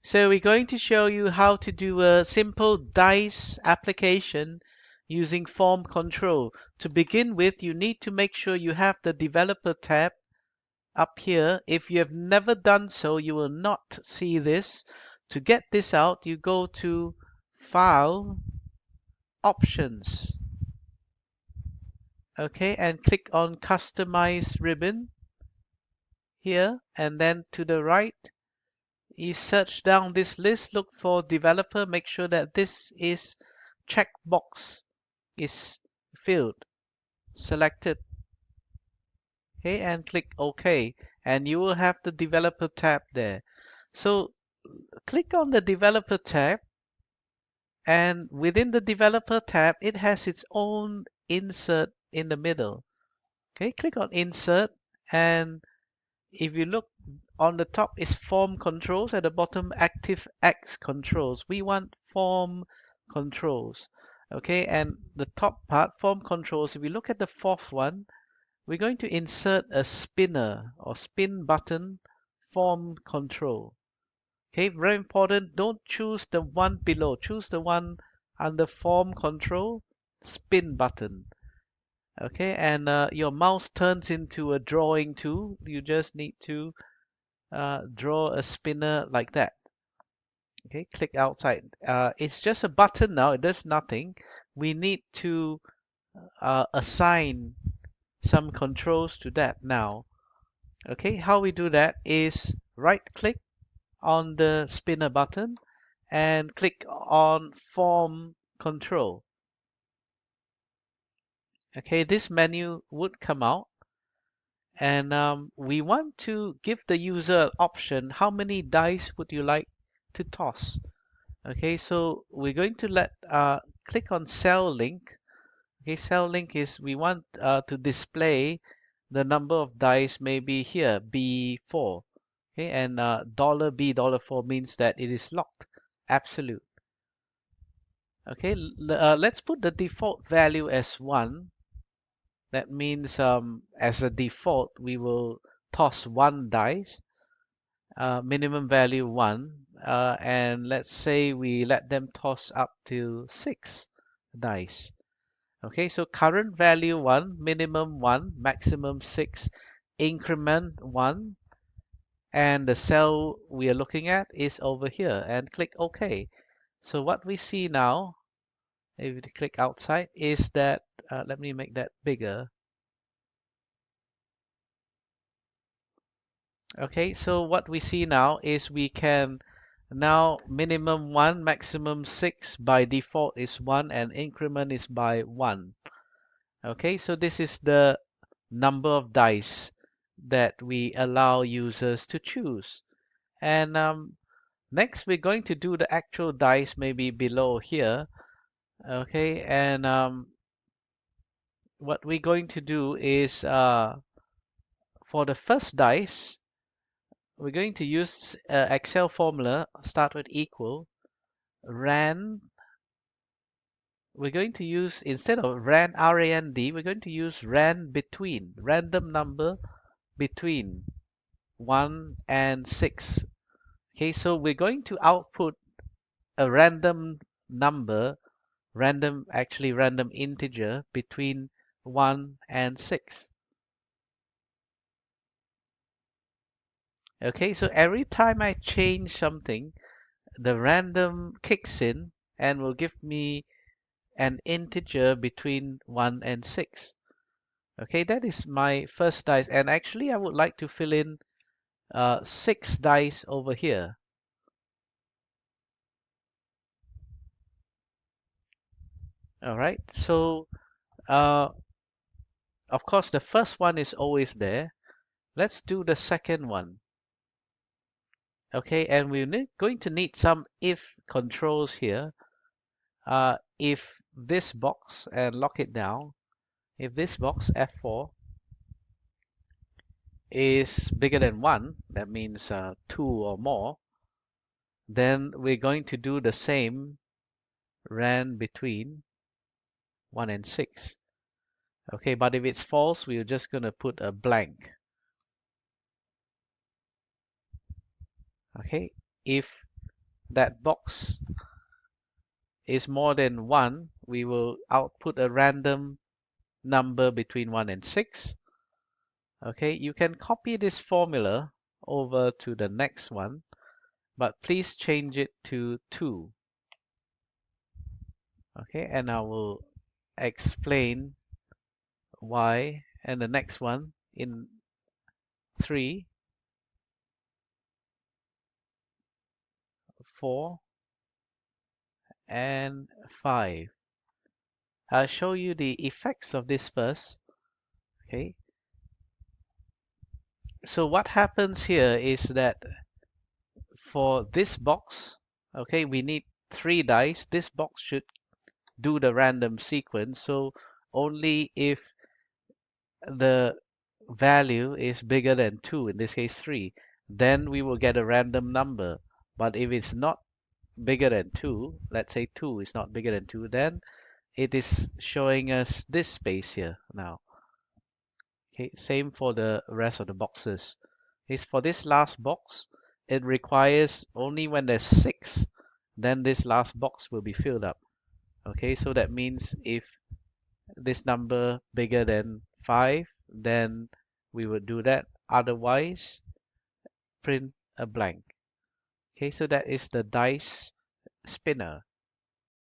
So we're going to show you how to do a simple dice application using form control. To begin with, you need to make sure you have the developer tab up here. If you have never done so, you will not see this. To get this out, you go to File, Options, okay, and click on Customize ribbon here, and then to the right you search down this list, look for developer, make sure that this is checkbox is filled, selected, okay, and click OK, and you will have the developer tab there. So click on the developer tab, and within the developer tab it has its own insert in the middle. Okay, click on insert, and if you look on the top is form controls, at the bottom active X controls. We want form controls. Okay, and the top part, form controls, if we look at the fourth one, we're going to insert a spinner or spin button form control. Okay, very important. Don't choose the one below. Choose the one under form control, spin button. Okay, and your mouse turns into a drawing tool. You just need to draw a spinner like that. Okay, click outside. It's just a button now. It does nothing. We need to assign some controls to that now. Okay, how we do that is right click on the spinner button and click on form control. Okay, this menu would come out, and we want to give the user an option. How many dice would you like to toss? Okay, so we're going to click on cell link. Okay, cell link is we want to display the number of dice maybe here, B4. Okay, and $B $4 means that it is locked, absolute. Okay, let's put the default value as 1. That means as a default, we will toss 1 dice, minimum value 1, and let's say we let them toss up to 6 dice. Okay, so current value 1, minimum 1, maximum 6, increment 1, and the cell we are looking at is over here, and click OK. So what we see now, if you click outside, is that, let me make that bigger. Okay, so what we see now is we can now minimum 1, maximum 6, by default is 1, and increment is by 1. Okay, so this is the number of dice that we allow users to choose. And next we're going to do the actual dice maybe below here. Okay, and what we're going to do is for the first dice, we're going to use Excel formula, start with equal, ran. We're going to use, instead of ran, R-A-N-D, we're going to use ran between, random number between 1 and 6. Okay, so we're going to output a random number, actually random integer between 1 and 6. Okay, so every time I change something, the random kicks in and will give me an integer between 1 and 6. Okay, that is my first dice, and actually I would like to fill in 6 dice over here. All right, so of course the first one is always there. Let's do the second one. Okay, and we're going to need some if controls here. If this box, and lock it down, if this box F4 is bigger than 1, that means 2 or more, then we're going to do the same ran between 1 and 6. Okay, but if it's false, we're just going to put a blank. Okay, if that box is more than 1, we will output a random number between 1 and 6. Okay, you can copy this formula over to the next one, but please change it to 2. Okay, and I will explain why. And the next one in 3, 4, and 5. I'll show you the effects of this first. Okay, so what happens here is that for this box, okay, we need 3 dice. This box should do the random sequence. So only if the value is bigger than 2, in this case 3, then we will get a random number. But if it's not bigger than 2, let's say 2 is not bigger than 2, then it is showing us this space here now. Okay, same for the rest of the boxes. Is for this last box, it requires only when there's 6, then this last box will be filled up. Okay, so that means if this number bigger than 5, then we would do that. Otherwise, print a blank. Okay, so that is the dice spinner.